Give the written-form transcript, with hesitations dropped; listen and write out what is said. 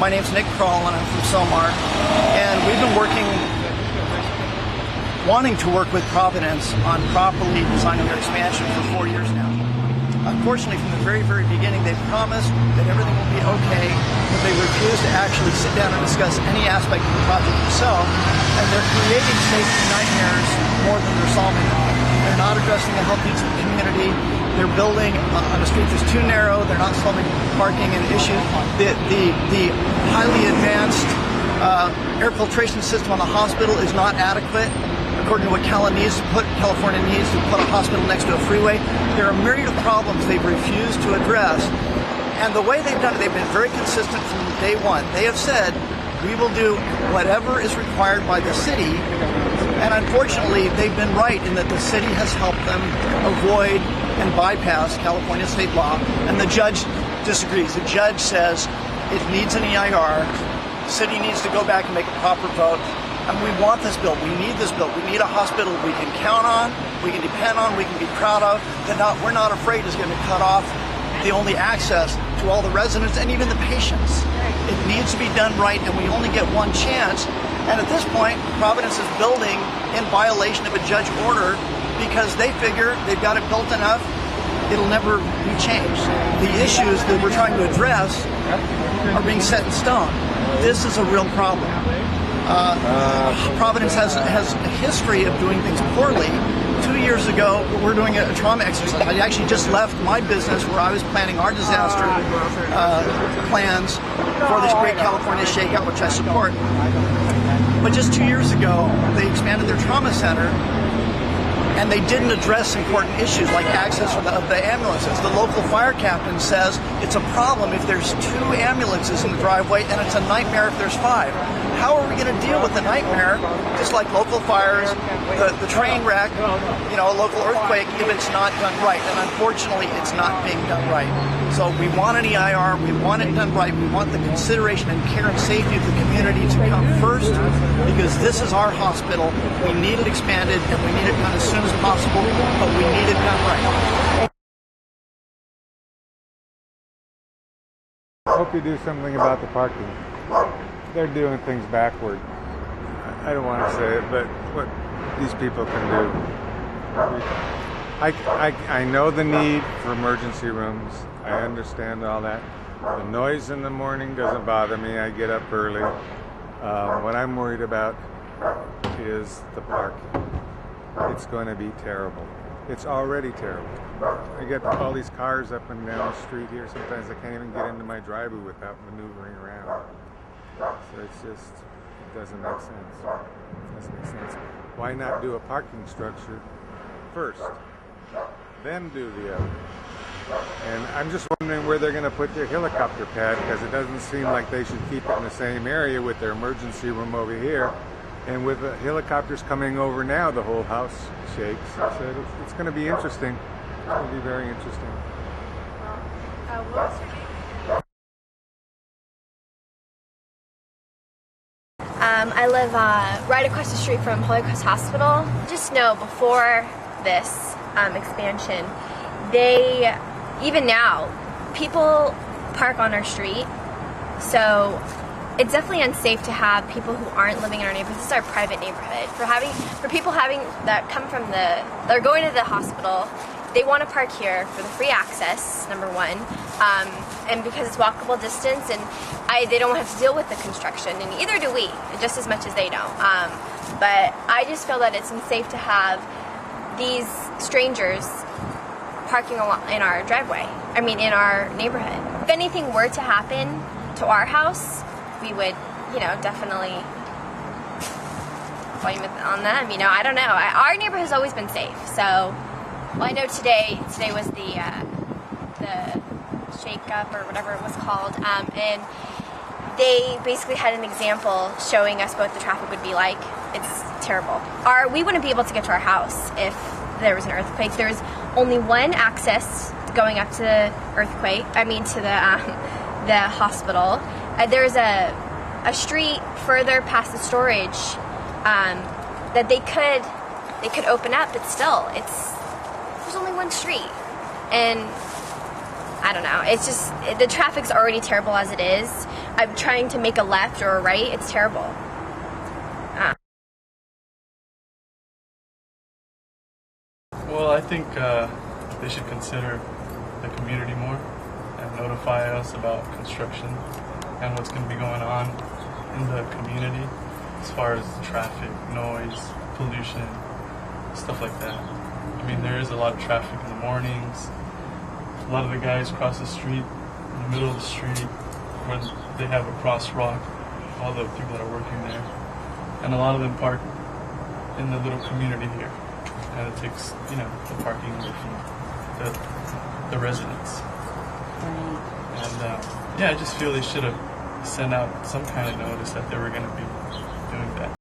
My name's Nick Kroll, and I'm from Somar. And we've been wanting to work with Providence on properly designing their expansion for 4 years now. Unfortunately, from the very, very beginning, they've promised that everything will be okay, but they refuse to actually sit down and discuss any aspect of the project itself, and they're creating safety nightmares more than they're solving them. They're not addressing the health needs of the community. They're building on a street that's too narrow. They're not solving parking and issues. The highly advanced air filtration system on the hospital is not adequate. According to what California needs to put a hospital next to a freeway. There are a myriad of problems they've refused to address. And the way they've done it, they've been very consistent from day one. They have said, we will do whatever is required by the city. And unfortunately, they've been right in that the city has helped them avoid and bypass California state law. And the judge disagrees. The judge says it needs an EIR. The city needs to go back and make a proper vote. And we want this built. We need this built. We need a hospital we can count on, we can depend on, we can be proud of, that we're not afraid is going to cut off the only access to all the residents and even the patients. It needs to be done right, and we only get one chance. And at this point, Providence is building in violation of a judge order because they figure they've got it built enough, it'll never be changed. The issues that we're trying to address are being set in stone. This is a real problem. Providence has a history of doing things poorly. 2 years ago, we're doing a trauma exercise. I actually just left my business where I was planning our disaster plans for this great California shakeout, which I support. But just 2 years ago, they expanded their trauma center, and they didn't address important issues like access of the ambulances. The local fire captain says it's a problem if there's 2 ambulances in the driveway, and it's a nightmare if there's 5. How are we going to deal with the nightmare, just like local fires, the train wreck, a local earthquake, if it's not done right? And unfortunately, it's not being done right. So we want an EIR, we want it done right, we want the consideration and care and safety of the community to come first, because this is our hospital. We need it expanded, and we need it done as soon as possible, but we need it done right. I hope you do something about the parking. They're doing things backward. I don't want to say it, but what these people can do. I know the need for emergency rooms. I understand all that. The noise in the morning doesn't bother me. I get up early. What I'm worried about is the parking. It's going to be terrible. It's already terrible. I get all these cars up and down the street here. Sometimes I can't even get into my driveway without maneuvering around. So it doesn't make sense. Why not do a parking structure first, then do the other? And I'm just wondering where they're going to put their helicopter pad, because it doesn't seem like they should keep it in the same area with their emergency room over here. And with the helicopters coming over now, the whole house shakes. So it's going to be interesting. It's going to be very interesting. What was your name? I live right across the street from Providence Hospital. Just know, before this expansion, even now, people park on our street, so it's definitely unsafe to have people who aren't living in our neighborhood. This is our private neighborhood. For people that come from they're going to the hospital, they want to park here for the free access, number one, and because it's walkable distance, and they don't have to deal with the construction, and either do we, just as much as they don't. But I just feel that it's unsafe to have these strangers parking in our driveway, in our neighborhood. If anything were to happen to our house, we would, definitely blame it on them. I don't know. Our neighborhood has always been safe, so. Well, I know today was the shake-up or whatever it was called, and they basically had an example showing us what the traffic would be like. It's terrible. We wouldn't be able to get to our house if there was an earthquake. There's only one access going up to the the hospital. There's a street further past the storage that they could open up, but still, there's only one street, and I don't know. It's just, the traffic's already terrible as it is. I'm trying to make a left or a right. It's terrible. Well, I think they should consider the community more and notify us about construction and what's going to be going on in the community as far as traffic, noise, pollution, stuff like that. I mean, there is a lot of traffic in the mornings. A lot of the guys cross the street in the middle of the street when they have a crosswalk, all the people that are working there. And a lot of them park in the little community here. And it takes, the parking away from the residents. Right. And I just feel they should have sent out some kind of notice that they were going to be doing that.